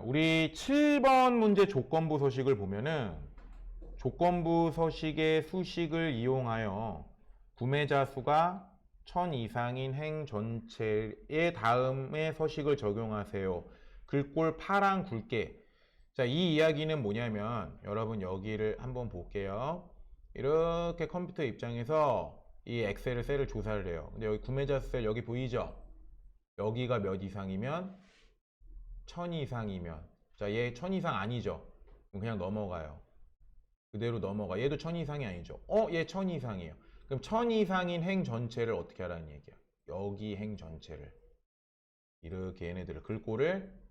우리 7번 문제 조건부 서식을 보면은 조건부 서식의 수식을 이용하여 구매자 수가 1000 이상인 행 전체의 다음에 서식을 적용하세요. 글꼴 파랑 굵게. 자, 이 이야기는 뭐냐면 여러분 여기를 한번 볼게요. 이렇게 컴퓨터 입장에서 이 엑셀을 셀을 조사를 해요. 근데 여기 구매자 수 셀 여기 보이죠? 여기가 몇 이상이면 1000 이상이면, 자, 얘 1000 이상 아니죠? 그럼 그냥 넘어가요. 그대로 넘어가. 얘도 1000 이상이 아니죠? 얘 1000 이상이에요. 그럼 1000 이상인 행 전체를 어떻게 하라는 얘기야? 여기 행 전체를 이렇게 얘네들을 글꼴을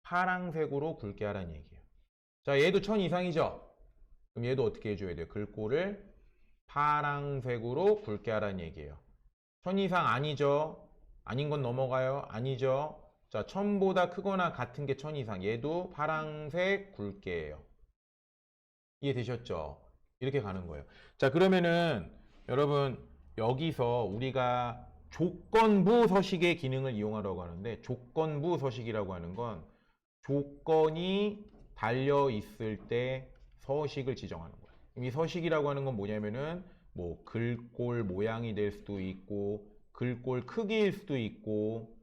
파랑색으로 굵게 하라는 얘기예요. 자, 얘도 1000 이상이죠? 그럼 얘도 어떻게 해줘야 돼요? 글꼴을 파랑색으로 굵게 하라는 얘기예요. 1000 이상 아니죠? 아닌 건 넘어가요. 아니죠? 자, 1000보다 크거나 같은 게 1000 이상. 얘도 파랑색 굵게예요. 이해되셨죠? 이렇게 가는 거예요. 자, 그러면은 여러분 여기서 우리가 조건부 서식의 기능을 이용하라고 하는데, 조건부 서식이라고 하는 건 조건이 달려 있을 때 서식을 지정하는 거예요. 이 서식이라고 하는 건 뭐냐면은 뭐 글꼴 모양이 될 수도 있고, 글꼴 크기일 수도 있고,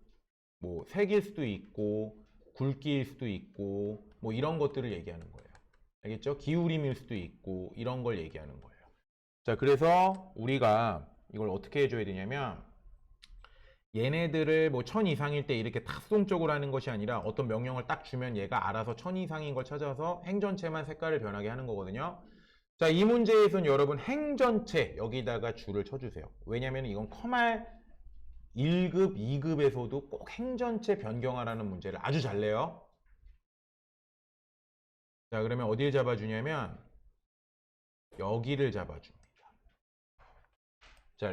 뭐 색일 수도 있고, 굵기일 수도 있고, 뭐 이런 것들을 얘기하는 거예요. 알겠죠? 기울임일 수도 있고, 이런 걸 얘기하는 거예요. 자, 그래서 우리가 이걸 어떻게 해줘야 되냐면, 얘네들을 뭐 1000 이상일 때 이렇게 탁송적으로 하는 것이 아니라 어떤 명령을 딱 주면 얘가 알아서 1000 이상인 걸 찾아서 행 전체만 색깔을 변하게 하는 거거든요. 자, 이 문제에서는 여러분 행 전체 여기다가 줄을 쳐주세요. 왜냐면 이건 커말 1급, 2급에서도 꼭 행 전체 변경하라는 문제를 아주 잘 내요. 자, 그러면 어디를 잡아주냐면 여기를 잡아줍니다.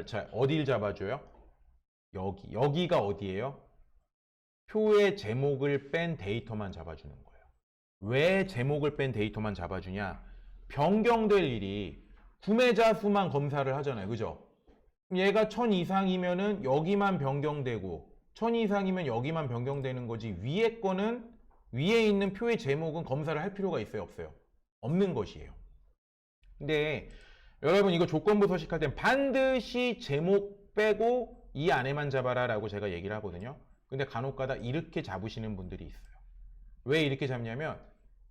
자, 어디를 잡아줘요? 여기가 어디예요? 표의 제목을 뺀 데이터만 잡아주는 거예요. 왜 제목을 뺀 데이터만 잡아주냐? 변경될 일이 구매자 수만 검사를 하잖아요. 그죠? 얘가 1000 이상이면은 여기만 변경되고 1000 이상이면 여기만 변경되는 거지, 위에 거는, 위에 있는 표의 제목은 검사를 할 필요가 있어요? 없어요? 없는 것이에요. 근데 여러분 이거 조건부 서식할 땐 반드시 제목 빼고 이 안에만 잡아라 라고 제가 얘기를 하거든요. 근데 간혹가다 이렇게 잡으시는 분들이 있어요. 왜 이렇게 잡냐면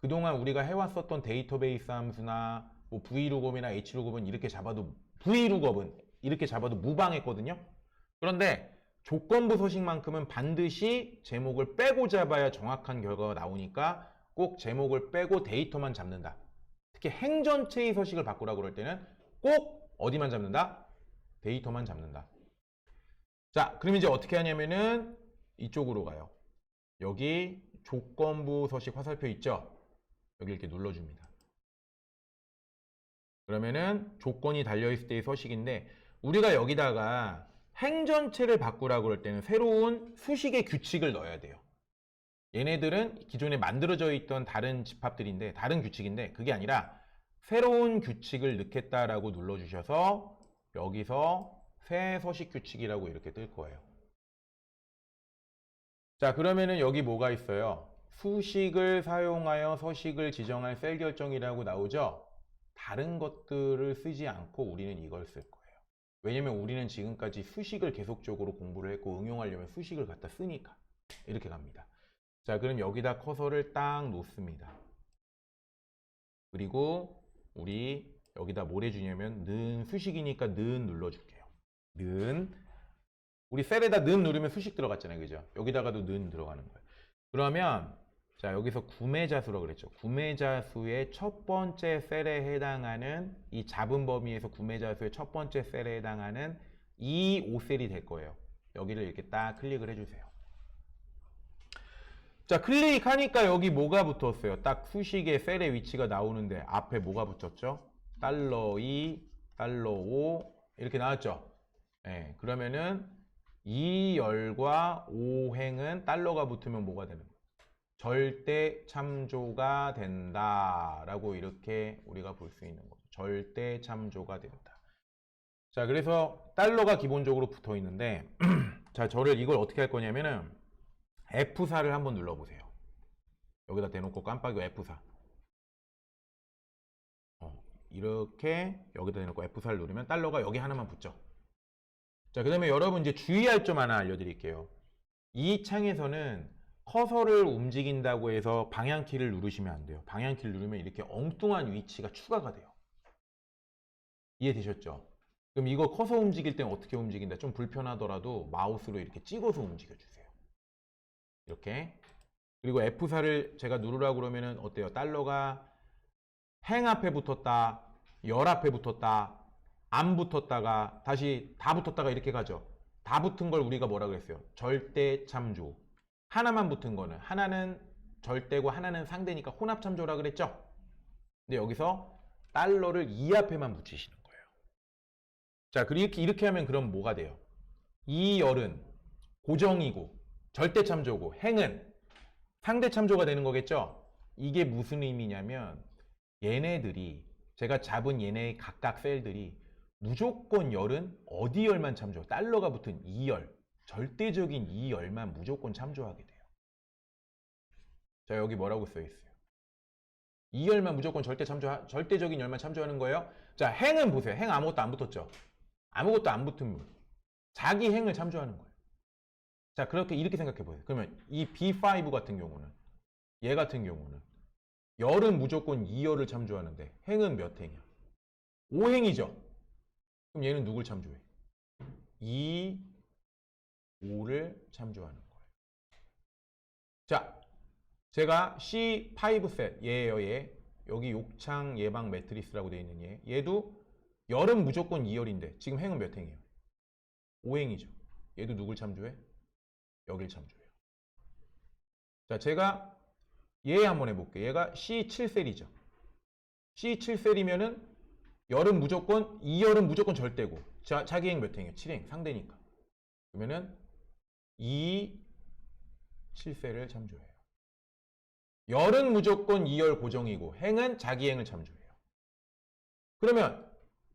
그동안 우리가 해왔었던 데이터베이스 함수나 뭐 vlookup이나 hlookup은 이렇게 잡아도, vlookup은 이렇게 잡아도 무방했거든요. 그런데 조건부 서식만큼은 반드시 제목을 빼고 잡아야 정확한 결과가 나오니까 꼭 제목을 빼고 데이터만 잡는다. 특히 행 전체의 서식을 바꾸라고 그럴 때는 꼭 어디만 잡는다? 데이터만 잡는다. 자, 그럼 이제 어떻게 하냐면은 이쪽으로 가요. 여기 조건부 서식 화살표 있죠? 여기 이렇게 눌러줍니다. 그러면은 조건이 달려있을 때의 서식인데, 우리가 여기다가 행 전체를 바꾸라고 그럴 때는 새로운 수식의 규칙을 넣어야 돼요. 얘네들은 기존에 만들어져 있던 다른 집합들인데, 다른 규칙인데, 그게 아니라 새로운 규칙을 넣겠다라고 눌러주셔서 여기서 새 서식 규칙이라고 이렇게 뜰 거예요. 자, 그러면은 여기 뭐가 있어요? 수식을 사용하여 서식을 지정할 셀 결정이라고 나오죠? 다른 것들을 쓰지 않고 우리는 이걸 쓸 거예요. 왜냐면 우리는 지금까지 수식을 계속적으로 공부를 했고 응용하려면 수식을 갖다 쓰니까 이렇게 갑니다. 자, 그럼 여기다 커서를 딱 놓습니다. 그리고 우리 여기다 뭘 해주냐면 는 수식이니까 는 눌러줄게요. 는, 우리 셀에다 는 누르면 수식 들어갔잖아요. 그죠? 여기다가도 는 들어가는 거예요. 그러면 자, 여기서 구매자 수라고 그랬죠. 구매자 수의 첫 번째 셀에 해당하는, 이 잡은 범위에서 구매자 수의 첫 번째 셀에 해당하는 이 5셀이 될 거예요. 여기를 이렇게 딱 클릭을 해주세요. 자, 클릭하니까 여기 뭐가 붙었어요? 딱 수식의 셀의 위치가 나오는데 앞에 뭐가 붙었죠? $2, $5 이렇게 나왔죠? 네, 그러면은 2열과 5행은 달러가 붙으면 뭐가 되는 거예요? 절대 참조가 된다 라고 이렇게 우리가 볼 수 있는 거죠. 절대 참조가 된다. 자, 그래서 달러가 기본적으로 붙어 있는데 자, 이걸 어떻게 할 거냐면은 F4를 한번 눌러보세요. 여기다 대놓고 깜빡이고 F4. 이렇게 여기다 대놓고 F4를 누르면 달러가 여기 하나만 붙죠. 자, 그 다음에 여러분 이제 주의할 점 하나 알려드릴게요. 이 창에서는 커서를 움직인다고 해서 방향키를 누르시면 안 돼요. 방향키를 누르면 이렇게 엉뚱한 위치가 추가가 돼요. 이해되셨죠? 그럼 이거 커서 움직일 때는 어떻게 움직인다? 좀 불편하더라도 마우스로 이렇게 찍어서 움직여주세요. 이렇게. 그리고 F4를 제가 누르라고 그러면은 어때요? 달러가 행 앞에 붙었다, 열 앞에 붙었다, 안 붙었다가 다시 다 붙었다가 이렇게 가죠. 다 붙은 걸 우리가 뭐라 그랬어요? 절대 참조. 하나만 붙은 거는 하나는 절대고 하나는 상대니까 혼합 참조라 그랬죠? 근데 여기서 달러를 이 앞에만 붙이시는 거예요. 자, 이렇게 하면 그럼 뭐가 돼요? 이 열은 고정이고 절대 참조고 행은 상대 참조가 되는 거겠죠? 이게 무슨 의미냐면 얘네들이 제가 잡은 얘네 각각 셀들이 무조건 열은 어디 열만 참조? 달러가 붙은 이 열, 절대적인 이 열만 무조건 참조하게 돼요. 자, 여기 뭐라고 써 있어요? 이 열만 무조건 절대적인 열만 참조하는 거예요. 자, 행은 보세요. 행 아무것도 안 붙었죠? 아무것도 안 붙은 물. 자기 행을 참조하는 거예요. 자, 이렇게 생각해 보세요. 그러면 이 B5 같은 경우는, 얘 같은 경우는 열은 무조건 2열을 참조하는데 행은 몇 행이야? 5행이죠? 그럼 얘는 누굴 참조해? 2, 5를 참조하는 거예요. 자, 제가 C5셋, 얘예요, 얘. 여기 욕창 예방 매트리스라고 되어 있는 얘. 얘도 열은 무조건 2열인데 지금 행은 몇 행이에요? 5행이죠. 얘도 누굴 참조해? 여길 참조해요. 자, 제가 얘 한번 해볼게요. 얘가 C7셀이죠. C7셀이면은 열은 무조건 2열은 무조건 절대고 자기 행 몇 행이에요? 7행 상대니까. 그러면은 2, 7셀을 참조해요. 열은 무조건 2열 고정이고 행은 자기 행을 참조해요. 그러면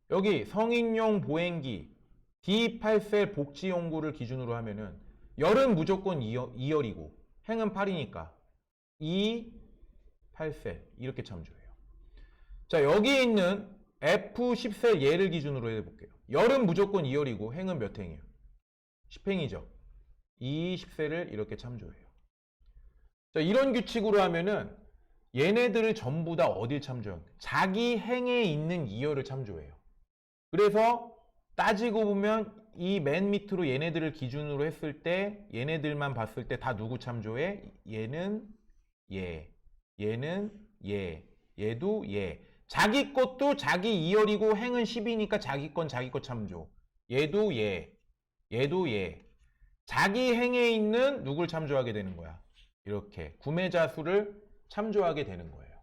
여기 성인용 보행기 D8셀 복지용구를 기준으로 하면은 열은 무조건 2열이고 행은 8이니까 2, 8셀 이렇게 참조해요. 자, 여기 있는 F10셀 얘를 기준으로 해볼게요. 열은 무조건 2열이고 행은 몇 행이에요? 10행이죠. 2, 10셀을 이렇게 참조해요. 자, 이런 규칙으로 하면은 얘네들을 전부 다 어딜 참조해요? 자기 행에 있는 2열을 참조해요. 그래서 따지고 보면 이 맨 밑으로 얘네들을 기준으로 했을 때 얘네들만 봤을 때 다 누구 참조해? 얘는 얘, 얘는 얘, 얘도 얘. 자기 것도 자기 2열이고 행은 10이니까 자기 건 자기 것 참조. 얘도 얘, 얘도 얘. 자기 행에 있는 누굴 참조하게 되는 거야? 이렇게 구매자 수를 참조하게 되는 거예요.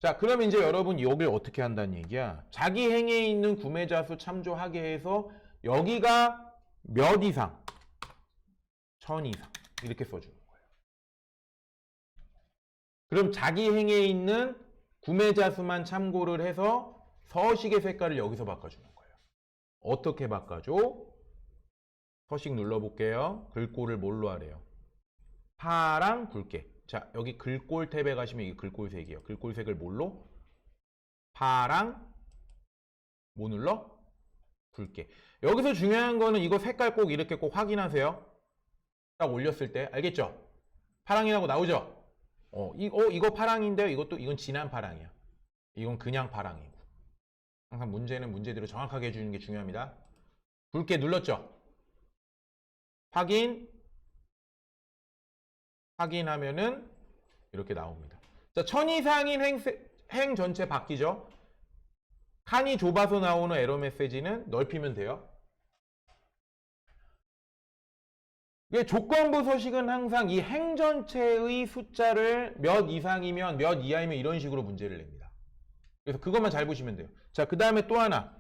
자, 그럼 이제 여러분 여기를 어떻게 한다는 얘기야? 자기 행에 있는 구매자 수 참조하게 해서 여기가 몇 이상? 1000 이상. 이렇게 써주는 거예요. 그럼 자기 행에 있는 구매자 수만 참고를 해서 서식의 색깔을 여기서 바꿔주는 거예요. 어떻게 바꿔줘? 서식 눌러볼게요. 글꼴을 뭘로 하래요? 파랑 굵게. 자, 여기 글꼴 탭에 가시면 이게 글꼴색이에요. 글꼴색을 뭘로? 파랑 뭐 눌러? 굵게. 여기서 중요한 거는 이거 색깔 꼭 이렇게 꼭 확인하세요. 딱 올렸을 때 알겠죠? 파랑이라고 나오죠? 이거 파랑인데요. 이건 진한 파랑이야. 이건 그냥 파랑이고. 항상 문제는 문제대로 정확하게 해주는 게 중요합니다. 굵게 눌렀죠? 확인하면은 이렇게 나옵니다. 자, 1000 이상인 행 전체 바뀌죠? 칸이 좁아서 나오는 에러 메시지는 넓히면 돼요. 조건부 서식은 항상 이 행 전체의 숫자를 몇 이상이면 몇 이하이면 이런 식으로 문제를 냅니다. 그래서 그것만 잘 보시면 돼요. 자, 그 다음에 또 하나.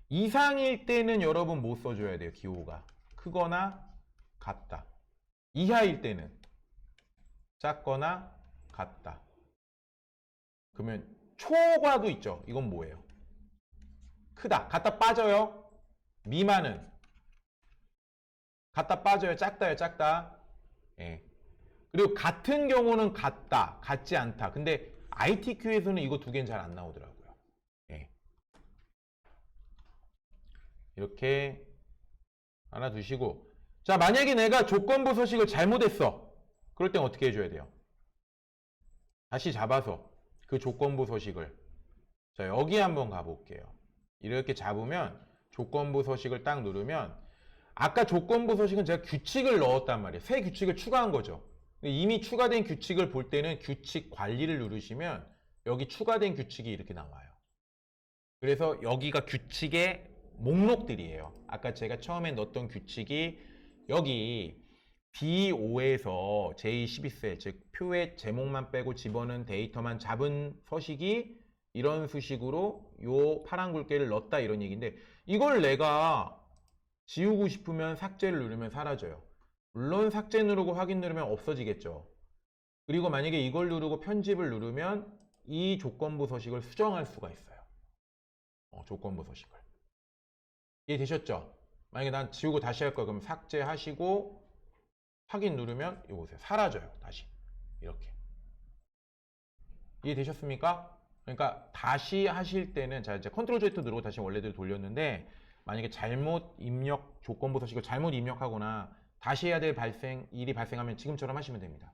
이상일 때는 여러분 뭐 써줘야 돼요? 기호가 크거나 같다. 이하일 때는 작거나 같다. 그러면 초과도 있죠. 이건 뭐예요? 크다. 같다 빠져요. 미만은 같다 빠져요. 작다요. 작다. 예. 그리고 같은 경우는 같다, 같지 않다. 근데 ITQ에서는 이거 두 개는 잘 안 나오더라고요. 예. 이렇게 알아두시고. 자, 만약에 내가 조건부 서식을 잘못했어. 그럴 땐 어떻게 해줘야 돼요? 다시 잡아서 그 조건부 서식을. 자, 여기 한번 가볼게요. 이렇게 잡으면 조건부 서식을 딱 누르면 아까 조건부 서식은 제가 규칙을 넣었단 말이에요. 새 규칙을 추가한 거죠. 이미 추가된 규칙을 볼 때는 규칙 관리를 누르시면 여기 추가된 규칙이 이렇게 나와요. 그래서 여기가 규칙의 목록들이에요. 아까 제가 처음에 넣었던 규칙이 여기 B5에서 J12셀, 즉 표의 제목만 빼고 집어넣은 데이터만 잡은 서식이 이런 수식으로 요 파란 굵게를 넣었다 이런 얘기인데 이걸 내가 지우고 싶으면 삭제를 누르면 사라져요. 물론 삭제 누르고 확인 누르면 없어지겠죠. 그리고 만약에 이걸 누르고 편집을 누르면 이 조건부 서식을 수정할 수가 있어요. 조건부 서식을. 이해되셨죠? 만약에 난 지우고 다시 할 거야. 그럼 삭제하시고 확인 누르면 이거 보세요. 사라져요. 다시. 이렇게. 이해되셨습니까? 그러니까 다시 하실 때는 자 이제 컨트롤 Z 누르고 다시 원래대로 돌렸는데 만약에 잘못 입력 조건부 서식을 잘못 입력하거나 다시 해야 될 일이 발생하면 지금처럼 하시면 됩니다.